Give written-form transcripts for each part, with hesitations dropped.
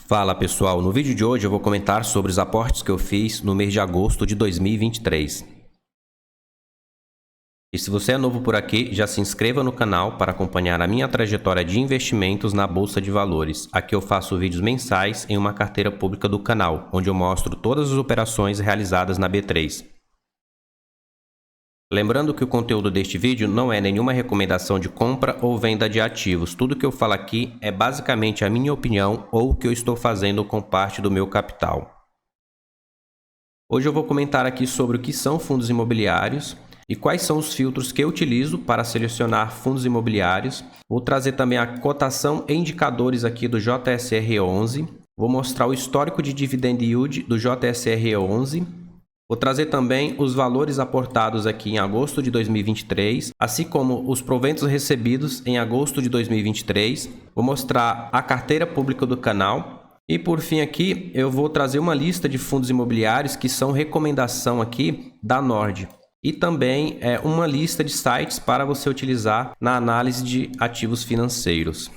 Fala pessoal, no vídeo de hoje eu vou comentar sobre os aportes que eu fiz no mês de agosto de 2023. E se você é novo por aqui, já se inscreva no canal para acompanhar a minha trajetória de investimentos na Bolsa de Valores. Aqui eu faço vídeos mensais em uma carteira pública do canal, onde eu mostro todas as operações realizadas na B3. Lembrando que o conteúdo deste vídeo não é nenhuma recomendação de compra ou venda de ativos. Tudo que eu falo aqui é basicamente a minha opinião ou o que eu estou fazendo com parte do meu capital. Hoje eu vou comentar aqui sobre o que são fundos imobiliários e quais são os filtros que eu utilizo para selecionar fundos imobiliários. Vou trazer também a cotação e indicadores aqui do JSR11. Vou mostrar o histórico de dividend yield do JSR11. Vou trazer também os valores aportados aqui em agosto de 2023, assim como os proventos recebidos em agosto de 2023. Vou mostrar a carteira pública do canal. E por fim aqui, eu vou trazer uma lista de fundos imobiliários que são recomendação aqui da Nord. E também uma lista de sites para você utilizar na análise de ativos financeiros.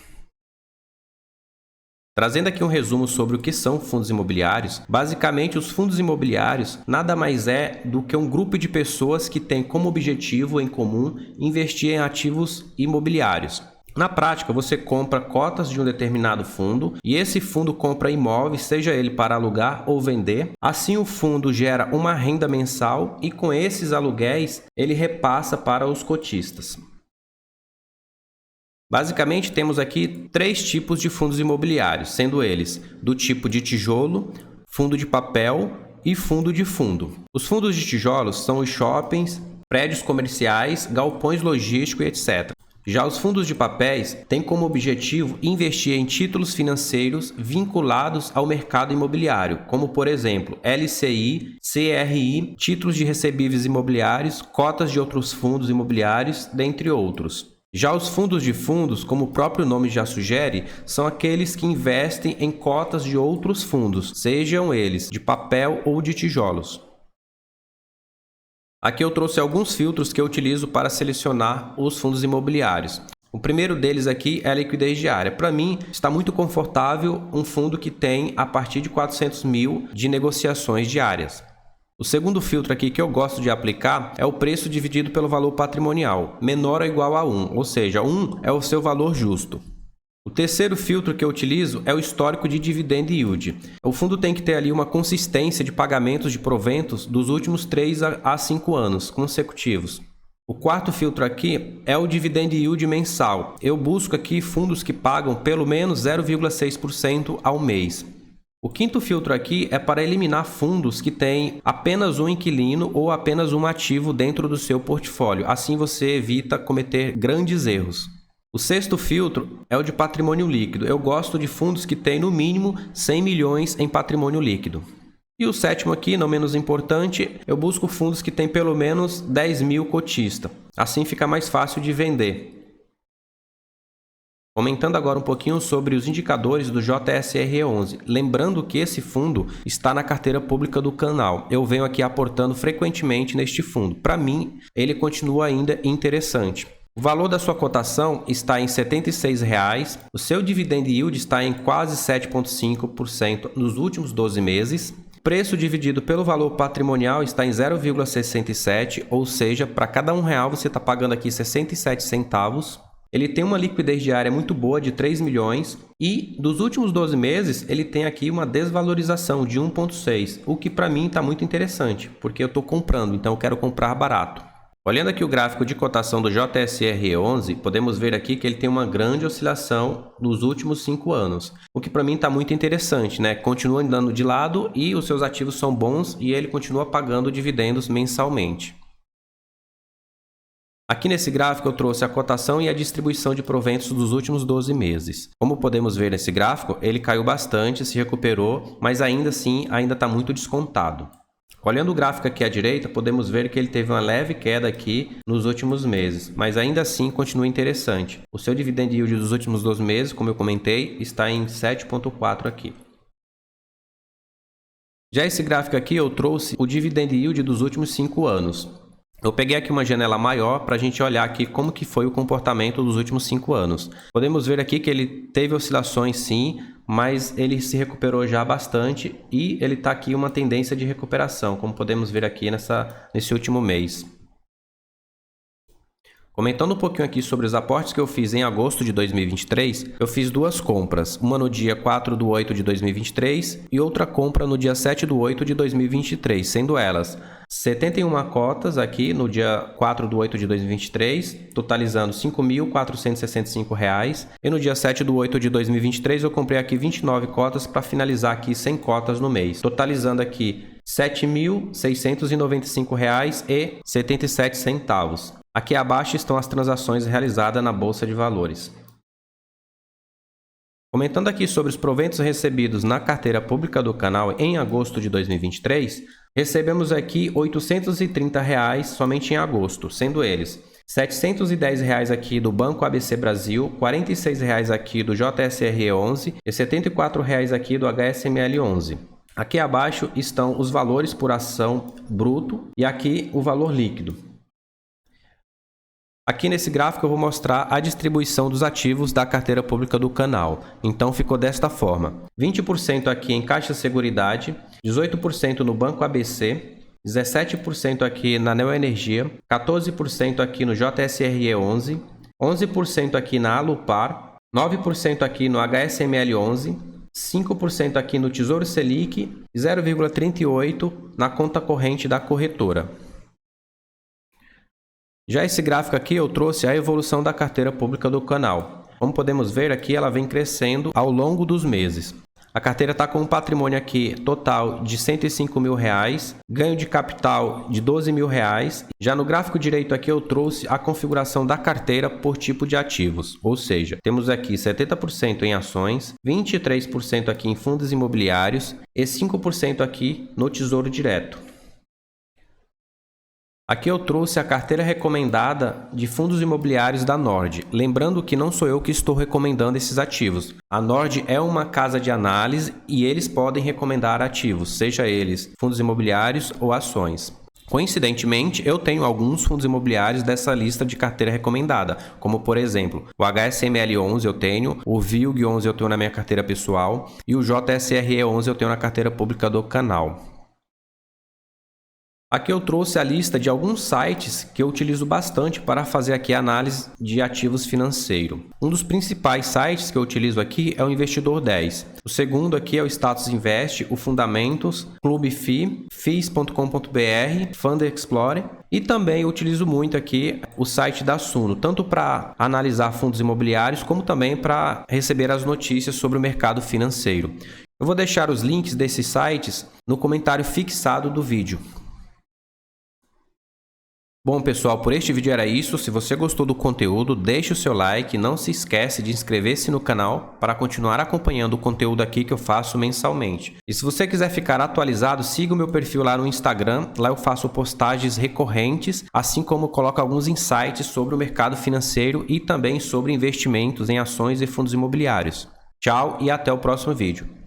Trazendo aqui um resumo sobre o que são fundos imobiliários, basicamente os fundos imobiliários nada mais é do que um grupo de pessoas que tem como objetivo em comum investir em ativos imobiliários. Na prática, você compra cotas de um determinado fundo e esse fundo compra imóveis, seja ele para alugar ou vender. Assim, o fundo gera uma renda mensal e com esses aluguéis ele repassa para os cotistas. Basicamente, temos aqui três tipos de fundos imobiliários, sendo eles do tipo de tijolo, fundo de papel e fundo de fundo. Os fundos de tijolos são os shoppings, prédios comerciais, galpões logísticos, etc. Já os fundos de papéis têm como objetivo investir em títulos financeiros vinculados ao mercado imobiliário, como por exemplo LCI, CRI, títulos de recebíveis imobiliários, cotas de outros fundos imobiliários, dentre outros. Já os fundos de fundos, como o próprio nome já sugere, são aqueles que investem em cotas de outros fundos, sejam eles de papel ou de tijolos. Aqui eu trouxe alguns filtros que eu utilizo para selecionar os fundos imobiliários. O primeiro deles aqui é a liquidez diária. Para mim, está muito confortável um fundo que tem a partir de 400 mil de negociações diárias. O segundo filtro aqui que eu gosto de aplicar é o preço dividido pelo valor patrimonial, menor ou igual a 1, ou seja, 1 é o seu valor justo. O terceiro filtro que eu utilizo é o histórico de dividend yield. O fundo tem que ter ali uma consistência de pagamentos de proventos dos últimos 3 a 5 anos consecutivos. O quarto filtro aqui é o dividend yield mensal. Eu busco aqui fundos que pagam pelo menos 0,6% ao mês. O quinto filtro aqui é para eliminar fundos que têm apenas um inquilino ou apenas um ativo dentro do seu portfólio. Assim você evita cometer grandes erros. O sexto filtro é o de patrimônio líquido. Eu gosto de fundos que têm no mínimo 100 milhões em patrimônio líquido. E o sétimo aqui, não menos importante, eu busco fundos que têm pelo menos 10 mil cotistas. Assim fica mais fácil de vender. Comentando agora um pouquinho sobre os indicadores do JSR11, lembrando que esse fundo está na carteira pública do canal. Eu venho aqui aportando frequentemente neste fundo. Para mim, ele continua ainda interessante. O valor da sua cotação está em R$ 76,00, o seu dividend yield está em quase 7,5% nos últimos 12 meses. O preço dividido pelo valor patrimonial está em 0,67, ou seja, para cada R$1 você está pagando aqui 67 centavos. Ele tem uma liquidez diária muito boa de 3 milhões e dos últimos 12 meses ele tem aqui uma desvalorização de 1,6, o que para mim está muito interessante, porque eu estou comprando, então eu quero comprar barato. Olhando aqui o gráfico de cotação do JSR11, podemos ver aqui que ele tem uma grande oscilação nos últimos 5 anos, o que para mim está muito interessante, né? Continua andando de lado e os seus ativos são bons e ele continua pagando dividendos mensalmente. Aqui nesse gráfico eu trouxe a cotação e a distribuição de proventos dos últimos 12 meses. Como podemos ver nesse gráfico, ele caiu bastante, se recuperou, mas ainda assim ainda está muito descontado. Olhando o gráfico aqui à direita, podemos ver que ele teve uma leve queda aqui nos últimos meses, mas ainda assim continua interessante. O seu dividend yield dos últimos 12 meses, como eu comentei, está em 7,4 aqui. Já esse gráfico aqui eu trouxe o dividend yield dos últimos 5 anos. Eu peguei aqui uma janela maior para a gente olhar aqui como que foi o comportamento dos últimos 5 anos. Podemos ver aqui que ele teve oscilações sim, mas ele se recuperou já bastante e ele está aqui uma tendência de recuperação, como podemos ver aqui nesse último mês. Comentando um pouquinho aqui sobre os aportes que eu fiz em agosto de 2023, eu fiz duas compras, uma no dia 4/8 de 2023 e outra compra no dia 7/8 de 2023, sendo elas 71 cotas aqui no dia 4/8 de 2023, totalizando R$ 5.465, e no dia 7/8 de 2023 eu comprei aqui 29 cotas para finalizar aqui 100 cotas no mês, totalizando aqui R$ 7.695,77. Aqui abaixo estão as transações realizadas na Bolsa de Valores. Comentando aqui sobre os proventos recebidos na carteira pública do canal em agosto de 2023, recebemos aqui R$ 830 somente em agosto, sendo eles R$ 710 aqui do Banco ABC Brasil, R$ 46 aqui do JSRE 11 e R$ 74 aqui do HSML 11. Aqui abaixo estão os valores por ação bruto e aqui o valor líquido. Aqui nesse gráfico eu vou mostrar a distribuição dos ativos da carteira pública do canal. Então ficou desta forma: 20% aqui em Caixa Seguridade, 18% no Banco ABC, 17% aqui na Neoenergia, 14% aqui no JSRE 11, 11% aqui na Alupar, 9% aqui no HSML 11, 5% aqui no Tesouro Selic e 0,38% na conta corrente da corretora. Já esse gráfico aqui eu trouxe a evolução da carteira pública do canal. Como podemos ver aqui, ela vem crescendo ao longo dos meses. A carteira está com um patrimônio aqui total de R$ 105 mil, ganho de capital de R$ 12 mil. Já no gráfico direito aqui eu trouxe a configuração da carteira por tipo de ativos, ou seja, temos aqui 70% em ações, 23% aqui em fundos imobiliários e 5% aqui no Tesouro Direto. Aqui eu trouxe a carteira recomendada de fundos imobiliários da Nord. Lembrando que não sou eu que estou recomendando esses ativos. A Nord é uma casa de análise e eles podem recomendar ativos, seja eles fundos imobiliários ou ações. Coincidentemente, eu tenho alguns fundos imobiliários dessa lista de carteira recomendada, como por exemplo, o HSML 11 eu tenho, o VILG 11 eu tenho na minha carteira pessoal e o JSRE 11 eu tenho na carteira pública do canal. Aqui eu trouxe a lista de alguns sites que eu utilizo bastante para fazer aqui a análise de ativos financeiros. Um dos principais sites que eu utilizo aqui é o Investidor 10. O segundo aqui é o Status Invest, o Fundamentos, Clube FI, FIIs.com.br, Fund Explorer. E também eu utilizo muito aqui o site da Suno, tanto para analisar fundos imobiliários, como também para receber as notícias sobre o mercado financeiro. Eu vou deixar os links desses sites no comentário fixado do vídeo. Bom pessoal, por este vídeo era isso. Se você gostou do conteúdo, deixe o seu like, não se esquece de inscrever-se no canal para continuar acompanhando o conteúdo aqui que eu faço mensalmente. E se você quiser ficar atualizado, siga o meu perfil lá no Instagram, lá eu faço postagens recorrentes, assim como coloco alguns insights sobre o mercado financeiro e também sobre investimentos em ações e fundos imobiliários. Tchau e até o próximo vídeo.